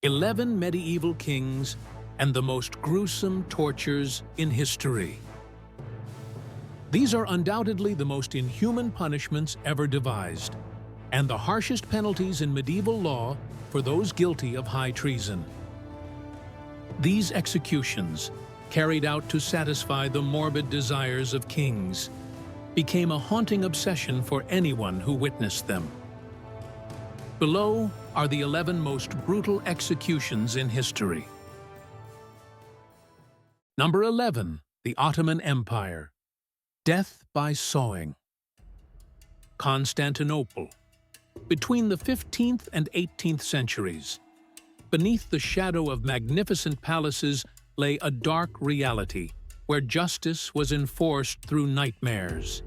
11 medieval kings, and the most gruesome tortures in history. These are undoubtedly the most inhuman punishments ever devised, and the harshest penalties in medieval law for those guilty of high treason. These executions, carried out to satisfy the morbid desires of kings, became a haunting obsession for anyone who witnessed them. Below are the 11 most brutal executions in history. Number 11. The Ottoman Empire. Death by sawing. Constantinople. Between the 15th and 18th centuries, beneath the shadow of magnificent palaces lay a dark reality where justice was enforced through nightmares.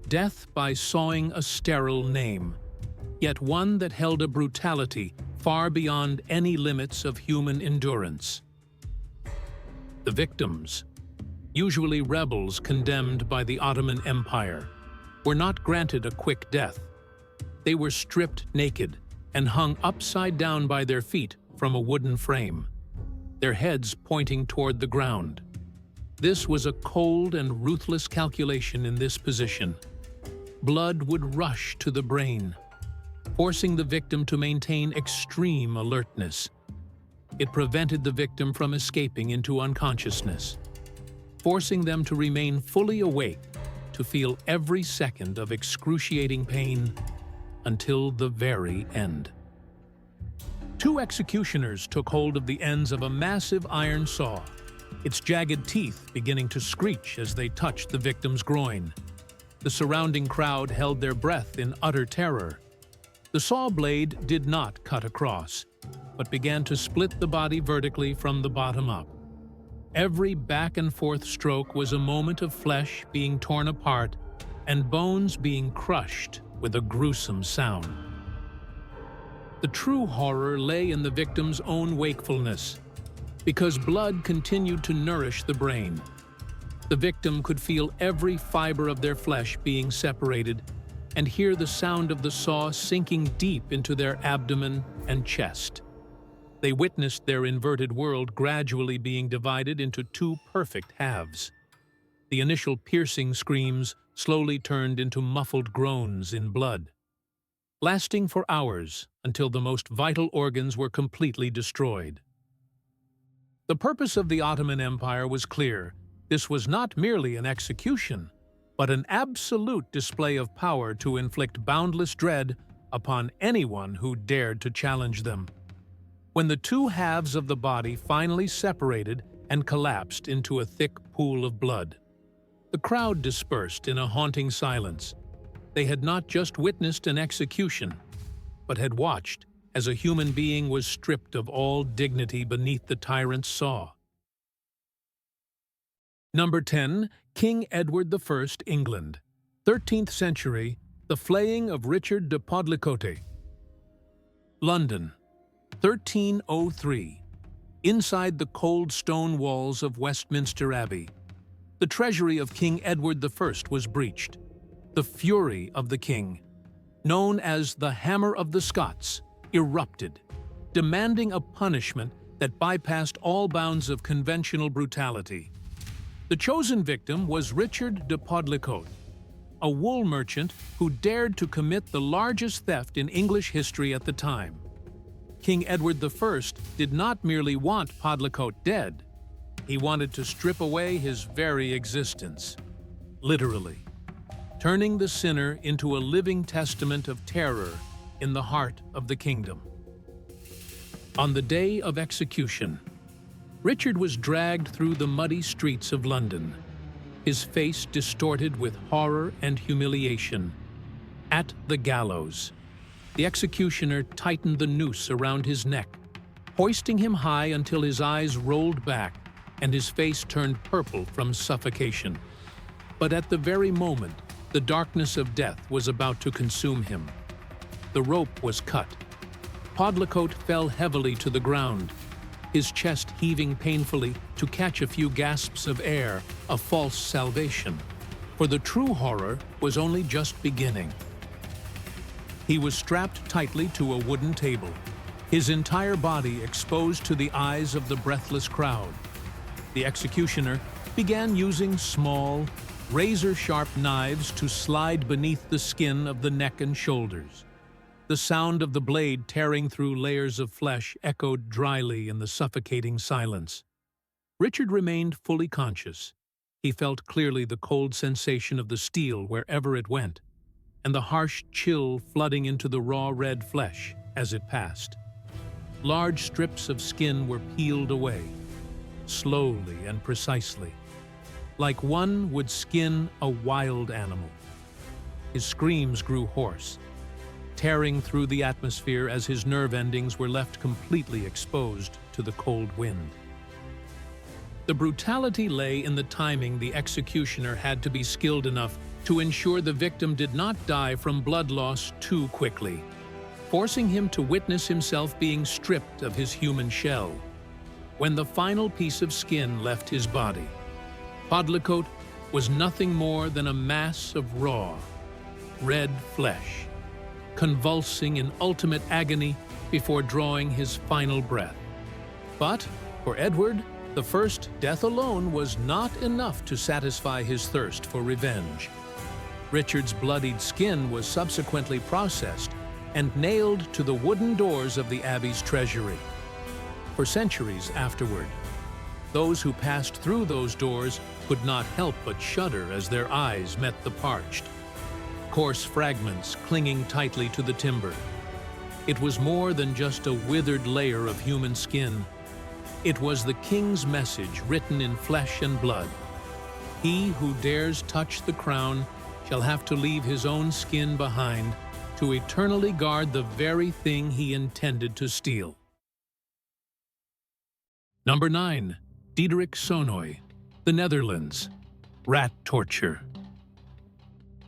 Death by sawing a sterile name, yet one that held a brutality far beyond any limits of human endurance. The victims, usually rebels condemned by the Ottoman Empire, were not granted a quick death. They were stripped naked and hung upside down by their feet from a wooden frame, their heads pointing toward the ground. This was a cold and ruthless calculation in this position. Blood would rush to the brain, forcing the victim to maintain extreme alertness. It prevented the victim from escaping into unconsciousness, forcing them to remain fully awake to feel every second of excruciating pain until the very end. Two executioners took hold of the ends of a massive iron saw, its jagged teeth beginning to screech as they touched the victim's groin. The surrounding crowd held their breath in utter terror. The saw blade did not cut across, but began to split the body vertically from the bottom up. Every back and forth stroke was a moment of flesh being torn apart and bones being crushed with a gruesome sound. The true horror lay in the victim's own wakefulness, because blood continued to nourish the brain. The victim could feel every fiber of their flesh being separated and hear the sound of the saw sinking deep into their abdomen and chest. They witnessed their inverted world gradually being divided into two perfect halves. The initial piercing screams slowly turned into muffled groans in blood, lasting for hours until the most vital organs were completely destroyed. The purpose of the Ottoman Empire was clear. This was not merely an execution, but an absolute display of power to inflict boundless dread upon anyone who dared to challenge them. When the two halves of the body finally separated and collapsed into a thick pool of blood, the crowd dispersed in a haunting silence. They had not just witnessed an execution, but had watched as a human being was stripped of all dignity beneath the tyrant's saw. Number 10. King Edward I, England. 13th century, the flaying of Richard de Podlicote. London, 1303. Inside the cold stone walls of Westminster Abbey, the treasury of King Edward I was breached. The fury of the king, known as the Hammer of the Scots, erupted, demanding a punishment that bypassed all bounds of conventional brutality. The chosen victim was Richard de Podlicote, a wool merchant who dared to commit the largest theft in English history at the time. King Edward I did not merely want Podlicote dead, he wanted to strip away his very existence, literally, turning the sinner into a living testament of terror in the heart of the kingdom. On the day of execution, Richard was dragged through the muddy streets of London, his face distorted with horror and humiliation. At the gallows, the executioner tightened the noose around his neck, hoisting him high until his eyes rolled back and his face turned purple from suffocation. But at the very moment, the darkness of death was about to consume him. The rope was cut. Podlicote fell heavily to the ground, his chest heaving painfully to catch a few gasps of air, a false salvation. For the true horror was only just beginning. He was strapped tightly to a wooden table, his entire body exposed to the eyes of the breathless crowd. The executioner began using small, razor-sharp knives to slide beneath the skin of the neck and shoulders. The sound of the blade tearing through layers of flesh echoed dryly in the suffocating silence. Richard remained fully conscious. He felt clearly the cold sensation of the steel wherever it went, and the harsh chill flooding into the raw red flesh as it passed. Large strips of skin were peeled away, slowly and precisely, like one would skin a wild animal. His screams grew hoarse, tearing through the atmosphere as his nerve endings were left completely exposed to the cold wind. The brutality lay in the timing. The executioner had to be skilled enough to ensure the victim did not die from blood loss too quickly, forcing him to witness himself being stripped of his human shell. When the final piece of skin left his body, Podlicote was nothing more than a mass of raw, red flesh, convulsing in ultimate agony before drawing his final breath. But for Edward, the first death alone was not enough to satisfy his thirst for revenge. Richard's bloodied skin was subsequently processed and nailed to the wooden doors of the abbey's treasury. For centuries afterward, those who passed through those doors could not help but shudder as their eyes met the parched, coarse fragments clinging tightly to the timber. It was more than just a withered layer of human skin. It was the king's message written in flesh and blood. He who dares touch the crown shall have to leave his own skin behind to eternally guard the very thing he intended to steal. Number 9. Diederik Sonoy, the Netherlands. Rat torture.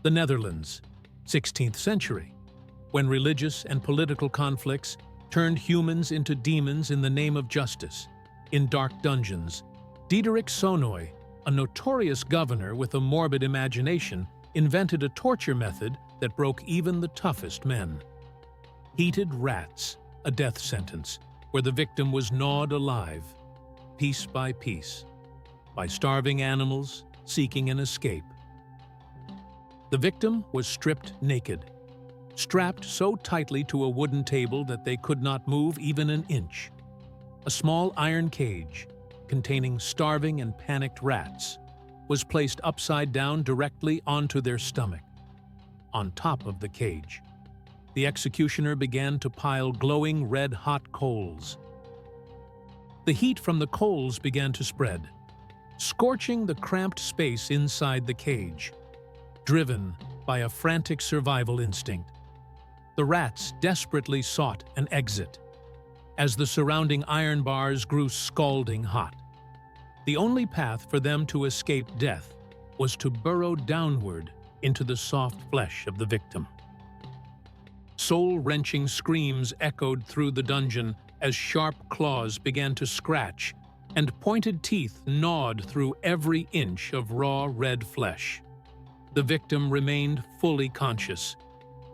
The Netherlands, 16th century, when religious and political conflicts turned humans into demons in the name of justice. In dark dungeons, Diederik Sonoy, a notorious governor with a morbid imagination, invented a torture method that broke even the toughest men. Heated rats, a death sentence, where the victim was gnawed alive, piece by piece, by starving animals seeking an escape. The victim was stripped naked, strapped so tightly to a wooden table that they could not move even an inch. A small iron cage, containing starving and panicked rats, was placed upside down directly onto their stomach. On top of the cage, the executioner began to pile glowing red-hot coals. The heat from the coals began to spread, scorching the cramped space inside the cage. Driven by a frantic survival instinct, the rats desperately sought an exit, as the surrounding iron bars grew scalding hot. The only path for them to escape death was to burrow downward into the soft flesh of the victim. Soul-wrenching screams echoed through the dungeon as sharp claws began to scratch and pointed teeth gnawed through every inch of raw red flesh. The victim remained fully conscious.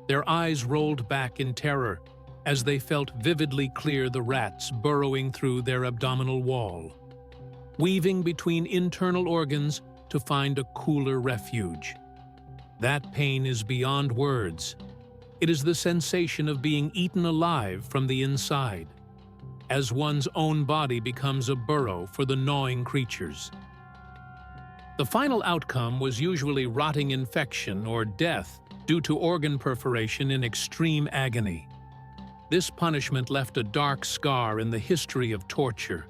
Their eyes rolled back in terror as they felt vividly clear the rats burrowing through their abdominal wall, weaving between internal organs to find a cooler refuge. That pain is beyond words. It is the sensation of being eaten alive from the inside, as one's own body becomes a burrow for the gnawing creatures. The final outcome was usually rotting infection or death due to organ perforation in extreme agony. This punishment left a dark scar in the history of torture,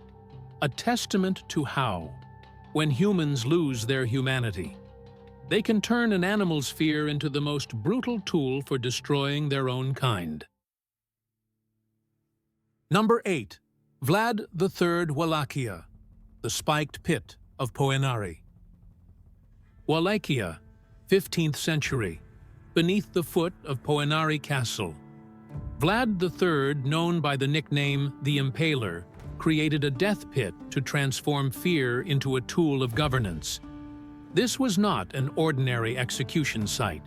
a testament to how, when humans lose their humanity, they can turn an animal's fear into the most brutal tool for destroying their own kind. Number 8. Vlad III Wallachia, the Spiked Pit of Poenari. Wallachia, 15th century, beneath the foot of Poenari Castle. Vlad III, known by the nickname the Impaler, created a death pit to transform fear into a tool of governance. This was not an ordinary execution site,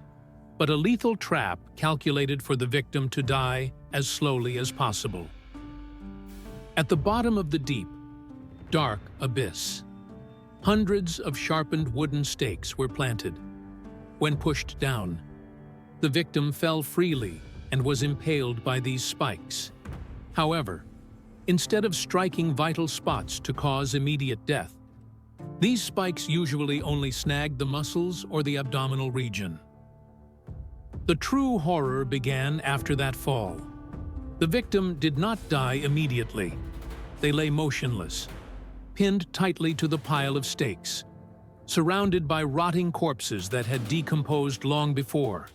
but a lethal trap calculated for the victim to die as slowly as possible. At the bottom of the deep, dark abyss, hundreds of sharpened wooden stakes were planted. When pushed down, the victim fell freely and was impaled by these spikes. However, instead of striking vital spots to cause immediate death, these spikes usually only snagged the muscles or the abdominal region. The true horror began after that fall. The victim did not die immediately. They lay motionless, pinned tightly to the pile of stakes, surrounded by rotting corpses that had decomposed long before.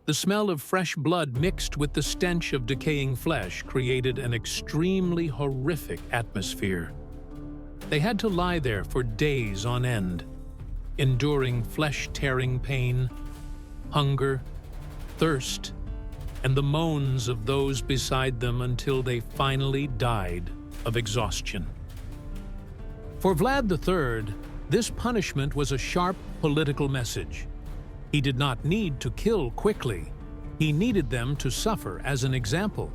The smell of fresh blood mixed with the stench of decaying flesh created an extremely horrific atmosphere. They had to lie there for days on end, enduring flesh-tearing pain, hunger, thirst, and the moans of those beside them until they finally died of exhaustion. For Vlad III, this punishment was a sharp political message. He did not need to kill quickly. He needed them to suffer as an example.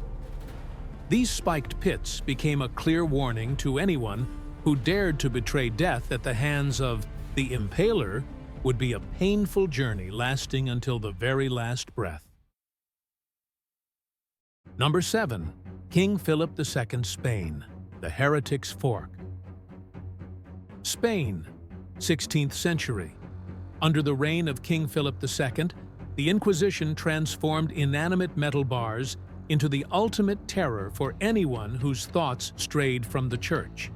These spiked pits became a clear warning to anyone who dared to betray death at the hands of the impaler would be a painful journey lasting until the very last breath. Number 7. King Philip II, Spain, the heretic's fork. Spain, 16th century. Under the reign of King Philip II, the Inquisition transformed inanimate metal bars into the ultimate terror for anyone whose thoughts strayed from the Church.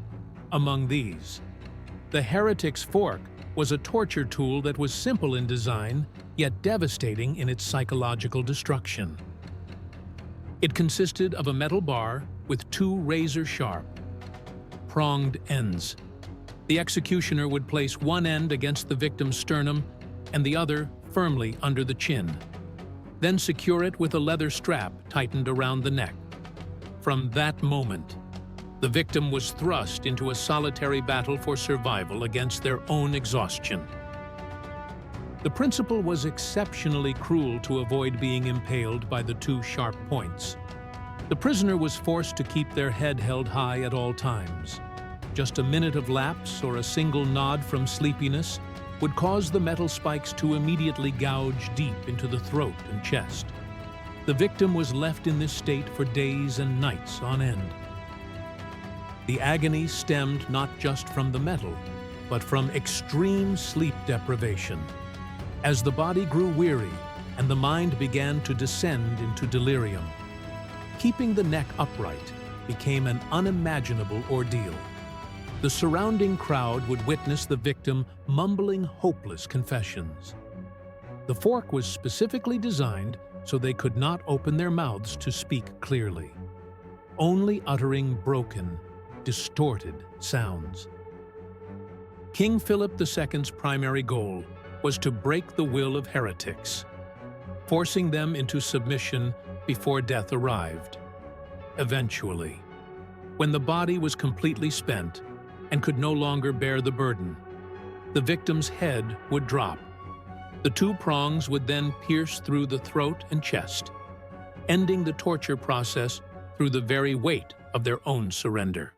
Among these, the heretic's fork was a torture tool that was simple in design, yet devastating in its psychological destruction. It consisted of a metal bar with two razor-sharp, pronged ends. The executioner would place one end against the victim's sternum and the other firmly under the chin. Then secure it with a leather strap tightened around the neck. From that moment, the victim was thrust into a solitary battle for survival against their own exhaustion. The principle was exceptionally cruel to avoid being impaled by the two sharp points. The prisoner was forced to keep their head held high at all times. Just a minute of lapse or a single nod from sleepiness would cause the metal spikes to immediately gouge deep into the throat and chest. The victim was left in this state for days and nights on end. The agony stemmed not just from the metal, but from extreme sleep deprivation. As the body grew weary and the mind began to descend into delirium, keeping the neck upright became an unimaginable ordeal. The surrounding crowd would witness the victim mumbling hopeless confessions. The fork was specifically designed so they could not open their mouths to speak clearly, only uttering broken, distorted sounds. King Philip II's primary goal was to break the will of heretics, forcing them into submission before death arrived. Eventually, when the body was completely spent and could no longer bear the burden, the victim's head would drop. The two prongs would then pierce through the throat and chest, ending the torture process through the very weight of their own surrender.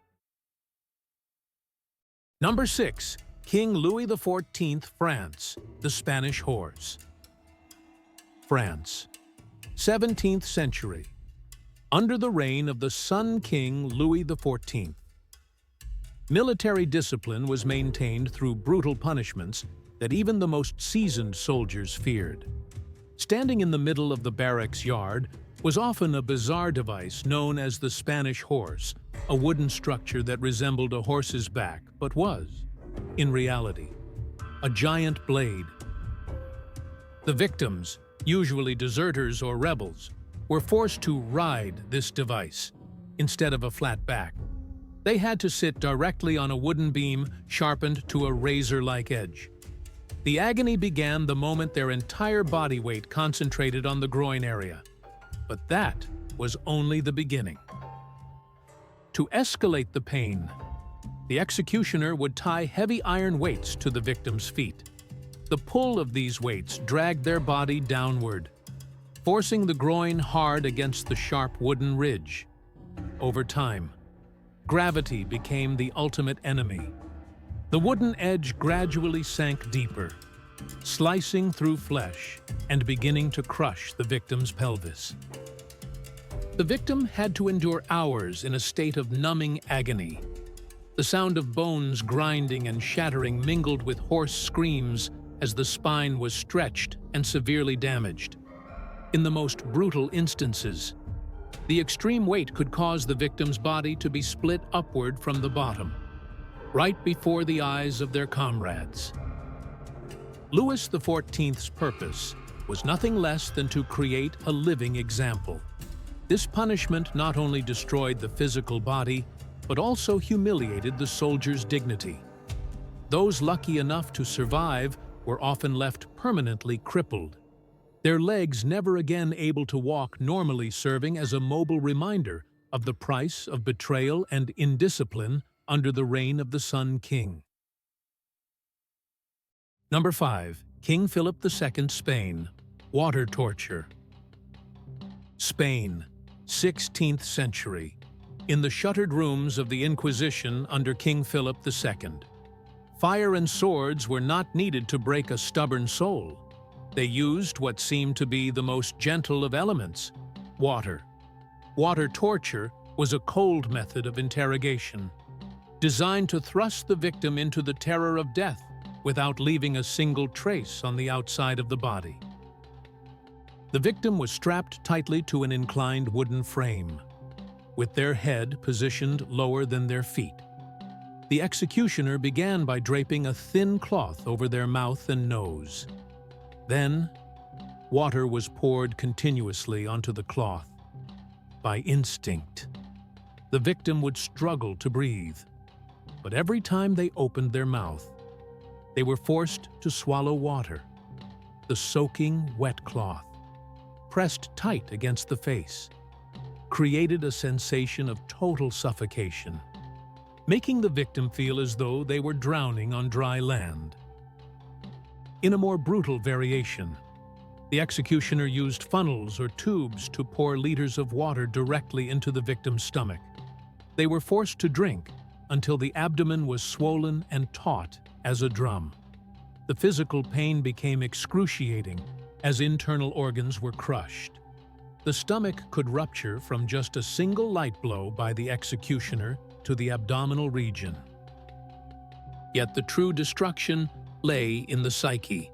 Number 6. King Louis XIV, France, the Spanish horse. France, 17th century. Under the reign of the Sun King Louis XIV, military discipline was maintained through brutal punishments that even the most seasoned soldiers feared. Standing in the middle of the barracks yard was often a bizarre device known as the Spanish horse, a wooden structure that resembled a horse's back but was, in reality, a giant blade. The victims, usually deserters or rebels, were forced to ride this device instead of a flat back. They had to sit directly on a wooden beam sharpened to a razor-like edge. The agony began the moment their entire body weight concentrated on the groin area. But that was only the beginning. To escalate the pain, the executioner would tie heavy iron weights to the victim's feet. The pull of these weights dragged their body downward, forcing the groin hard against the sharp wooden ridge. Over time, Gravity became the ultimate enemy. The wooden edge gradually sank deeper, slicing through flesh and beginning to crush the victim's pelvis. The victim had to endure hours in a state of numbing agony. The sound of bones grinding and shattering mingled with hoarse screams as the spine was stretched and severely damaged. In the most brutal instances, the extreme weight could cause the victim's body to be split upward from the bottom, right before the eyes of their comrades. Louis XIV's purpose was nothing less than to create a living example. This punishment not only destroyed the physical body, but also humiliated the soldier's dignity. Those lucky enough to survive were often left permanently crippled, their legs never again able to walk, normally serving as a mobile reminder of the price of betrayal and indiscipline under the reign of the Sun King. Number 5. King Philip II, Spain. Water torture. Spain, 16th century. In the shuttered rooms of the Inquisition under King Philip II, fire and swords were not needed to break a stubborn soul. They used what seemed to be the most gentle of elements, water. Water torture was a cold method of interrogation, designed to thrust the victim into the terror of death without leaving a single trace on the outside of the body. The victim was strapped tightly to an inclined wooden frame, with their head positioned lower than their feet. The executioner began by draping a thin cloth over their mouth and nose. Then, water was poured continuously onto the cloth. By instinct, the victim would struggle to breathe, but every time they opened their mouth, they were forced to swallow water. The soaking wet cloth, pressed tight against the face, created a sensation of total suffocation, making the victim feel as though they were drowning on dry land. In a more brutal variation, the executioner used funnels or tubes to pour liters of water directly into the victim's stomach. They were forced to drink until the abdomen was swollen and taut as a drum. The physical pain became excruciating as internal organs were crushed. The stomach could rupture from just a single light blow by the executioner to the abdominal region. Yet the true destruction lay in the psyche.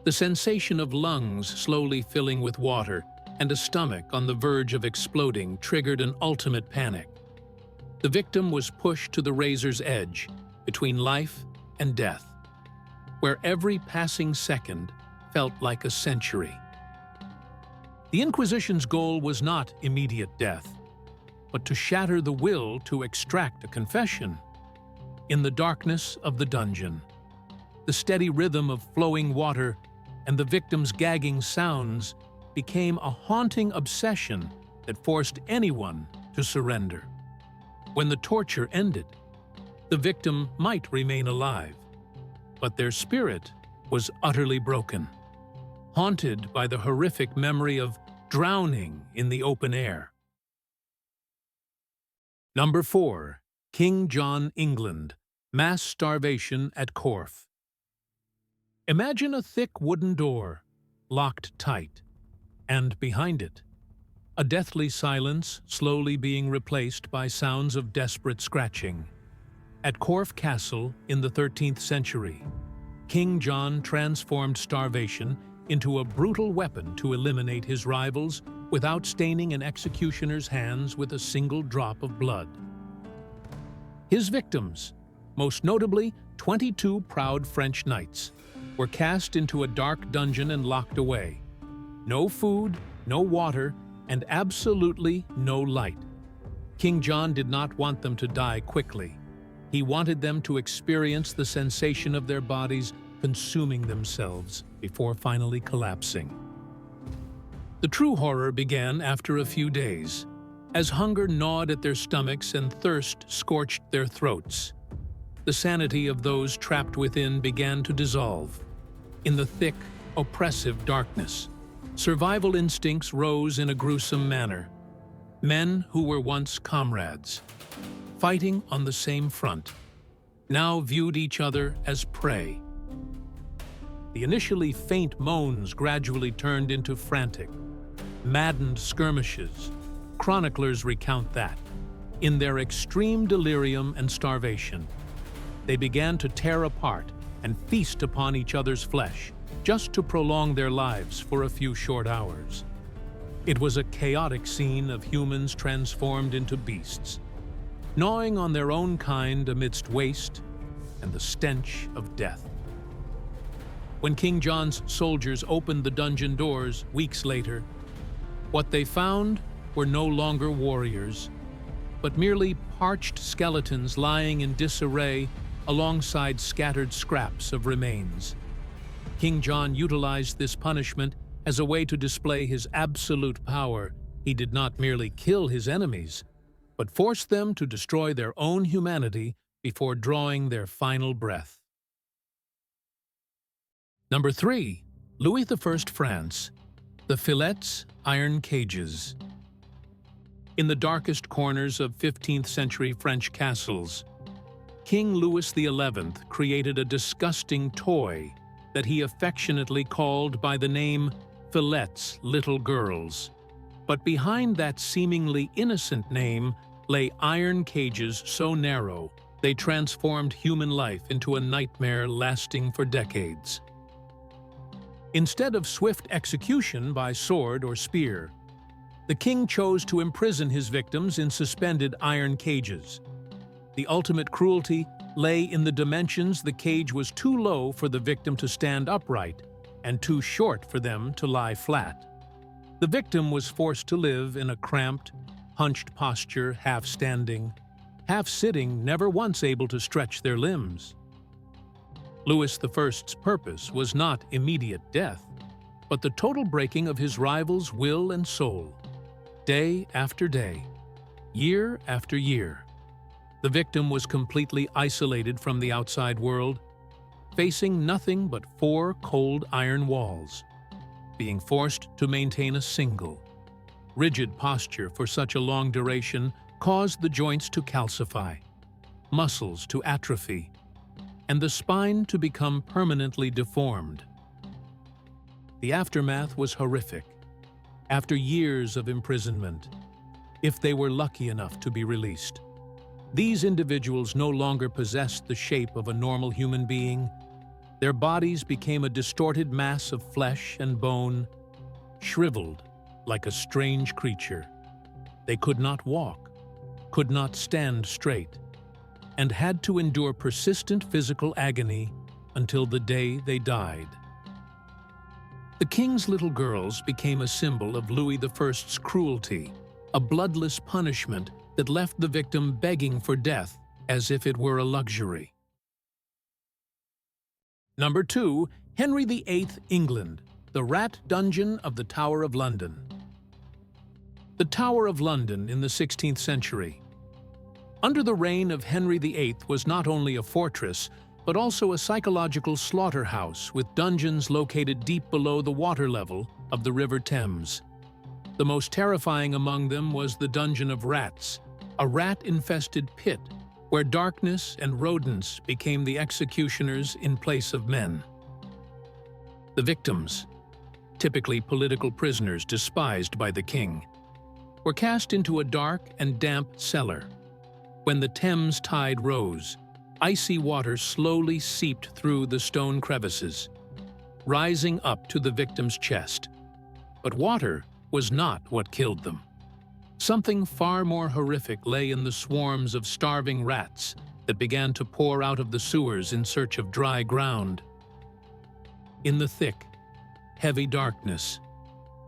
The sensation of lungs slowly filling with water and a stomach on the verge of exploding triggered an ultimate panic. The victim was pushed to the razor's edge, between life and death, where every passing second felt like a century. The Inquisition's goal was not immediate death, but to shatter the will to extract a confession. In the darkness of the dungeon, the steady rhythm of flowing water and the victim's gagging sounds became a haunting obsession that forced anyone to surrender. When the torture ended, the victim might remain alive, but their spirit was utterly broken, haunted by the horrific memory of drowning in the open air. Number 4. King John, England. Mass starvation at Corf. Imagine a thick wooden door, locked tight, and behind it, a deathly silence slowly being replaced by sounds of desperate scratching. At Corf Castle in the 13th century, King John transformed starvation into a brutal weapon to eliminate his rivals without staining an executioner's hands with a single drop of blood. His victims, most notably 22 proud French knights, were cast into a dark dungeon and locked away. No food, no water, and absolutely no light. King John did not want them to die quickly. He wanted them to experience the sensation of their bodies consuming themselves before finally collapsing. The true horror began after a few days, as hunger gnawed at their stomachs and thirst scorched their throats. The sanity of those trapped within began to dissolve. In the thick, oppressive darkness, survival instincts rose in a gruesome manner. Men who were once comrades, fighting on the same front, now viewed each other as prey. The initially faint moans gradually turned into frantic, maddened skirmishes. Chroniclers recount that, in their extreme delirium and starvation, they began to tear apart and feast upon each other's flesh, just to prolong their lives for a few short hours. It was a chaotic scene of humans transformed into beasts, gnawing on their own kind amidst waste and the stench of death. When King John's soldiers opened the dungeon doors weeks later, what they found were no longer warriors, but merely parched skeletons lying in disarray alongside scattered scraps of remains. King John utilized this punishment as a way to display his absolute power. He did not merely kill his enemies, but forced them to destroy their own humanity before drawing their final breath. Number 3. Louis I France. The fillets, iron cages. In the darkest corners of 15th century French castles, King Louis XI created a disgusting toy that he affectionately called by the name fillets, little girls. But behind that seemingly innocent name lay iron cages so narrow they transformed human life into a nightmare lasting for decades. Instead of swift execution by sword or spear, the king chose to imprison his victims in suspended iron cages. The ultimate cruelty lay in the dimensions. The cage was too low for the victim to stand upright and too short for them to lie flat. The victim was forced to live in a cramped, hunched posture, half standing, half sitting, never once able to stretch their limbs. Louis I's purpose was not immediate death, but the total breaking of his rival's will and soul. Day after day, year after year, the victim was completely isolated from the outside world, facing nothing but 4 cold iron walls, being forced to maintain a single, rigid posture for such a long duration caused the joints to calcify, muscles to atrophy, and the spine to become permanently deformed. The aftermath was horrific. After years of imprisonment, if they were lucky enough to be released, these individuals no longer possessed the shape of a normal human being. Their bodies became a distorted mass of flesh and bone, shriveled like a strange creature. They could not walk, could not stand straight, and had to endure persistent physical agony until the day they died. The king's little girls became a symbol of Louis I's cruelty, a bloodless punishment that left the victim begging for death as if it were a luxury. Number 2. Henry VIII, England. The Rat Dungeon of the Tower of London. The Tower of London in the 16th century. Under the reign of Henry VIII was not only a fortress, but also a psychological slaughterhouse with dungeons located deep below the water level of the River Thames. The most terrifying among them was the Dungeon of Rats, a rat-infested pit where darkness and rodents became the executioners in place of men. The victims, typically political prisoners despised by the king, were cast into a dark and damp cellar. When the Thames tide rose, icy water slowly seeped through the stone crevices, rising up to the victim's chest. But water was not what killed them. Something far more horrific lay in the swarms of starving rats that began to pour out of the sewers in search of dry ground. In the thick, heavy darkness,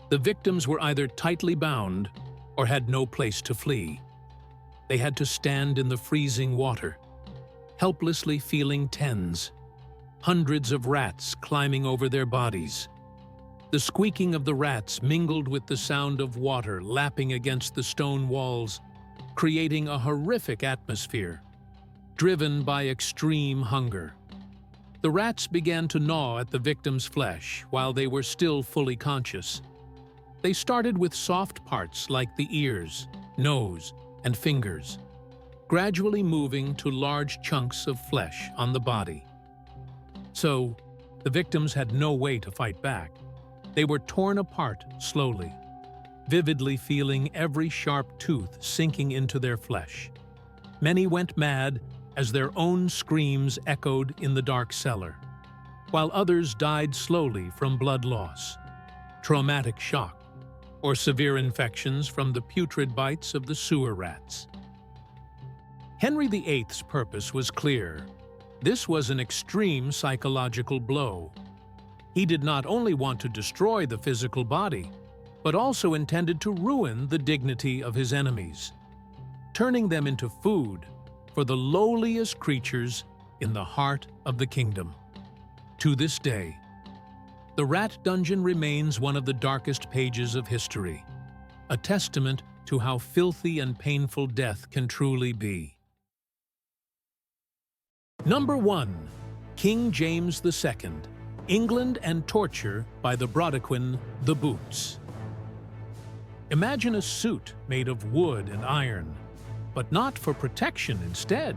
the victims were either tightly bound or had no place to flee. They had to stand in the freezing water, helplessly feeling tens, hundreds of rats climbing over their bodies. The squeaking of the rats mingled with the sound of water lapping against the stone walls, creating a horrific atmosphere, driven by extreme hunger. The rats began to gnaw at the victim's flesh while they were still fully conscious. They started with soft parts like the ears, nose, and fingers. gradually moving to large chunks of flesh on the body. So, the victims had no way to fight back. They were torn apart slowly, vividly feeling every sharp tooth sinking into their flesh. Many went mad as their own screams echoed in the dark cellar, while others died slowly from blood loss, traumatic shock, or severe infections from the putrid bites of the sewer rats. Henry VIII's purpose was clear. This was an extreme psychological blow. He did not only want to destroy the physical body, but also intended to ruin the dignity of his enemies, turning them into food for the lowliest creatures in the heart of the kingdom. To this day, the rat dungeon remains one of the darkest pages of history, a testament to how filthy and painful death can truly be. Number 1. King James II, England and torture by the Brodequin, the Boots. Imagine a suit made of wood and iron, but not for protection instead.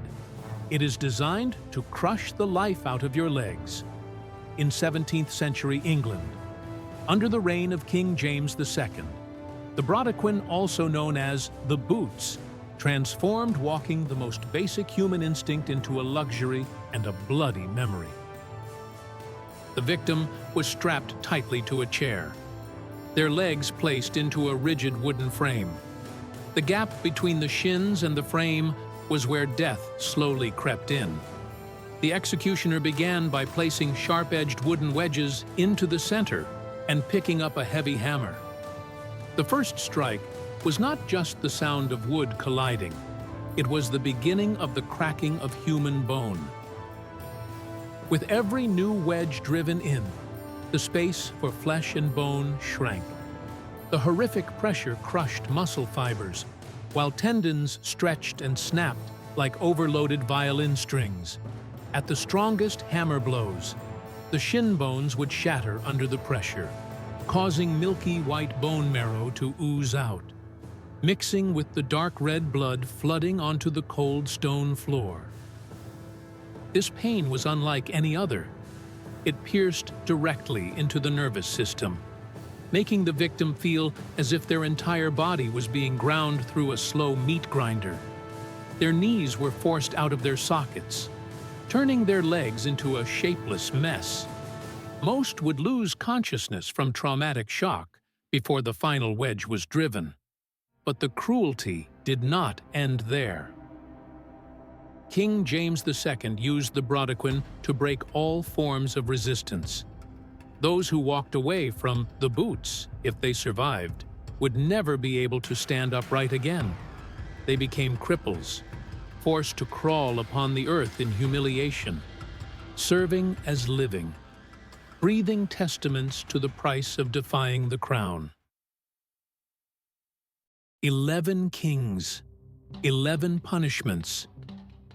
It is designed to crush the life out of your legs. In 17th century England, under the reign of King James II, the Brodequin, also known as the Boots, transformed walking the most basic human instinct into a luxury and a bloody memory. The victim was strapped tightly to a chair, their legs placed into a rigid wooden frame. The gap between the shins and the frame was where death slowly crept in. The executioner began by placing sharp-edged wooden wedges into the center and picking up a heavy hammer. The first strike was not just the sound of wood colliding, it was the beginning of the cracking of human bone. With every new wedge driven in, the space for flesh and bone shrank. The horrific pressure crushed muscle fibers, while tendons stretched and snapped like overloaded violin strings. At the strongest hammer blows, the shin bones would shatter under the pressure, causing milky white bone marrow to ooze out, mixing with the dark red blood flooding onto the cold stone floor. This pain was unlike any other. It pierced directly into the nervous system, making the victim feel as if their entire body was being ground through a slow meat grinder. Their knees were forced out of their sockets, turning their legs into a shapeless mess. Most would lose consciousness from traumatic shock before the final wedge was driven. But the cruelty did not end there. King James II used the Brodequin to break all forms of resistance. Those who walked away from the Boots, if they survived, would never be able to stand upright again. They became cripples, forced to crawl upon the earth in humiliation, serving as living, breathing testaments to the price of defying the crown. 11 kings, 11 punishments,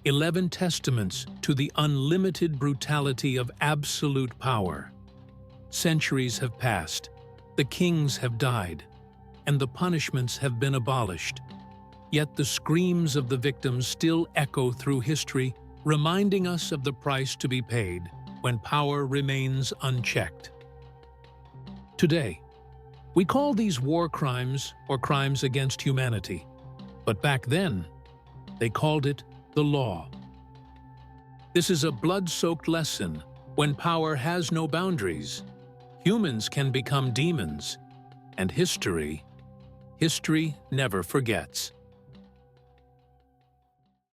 11 testaments to the unlimited brutality of absolute power. Centuries have passed, the kings have died, and the punishments have been abolished. Yet the screams of the victims still echo through history, reminding us of the price to be paid when power remains unchecked. Today, we call these war crimes or crimes against humanity, but back then, they called it the law. This is a blood-soaked lesson. When power has no boundaries, humans can become demons, and history never forgets.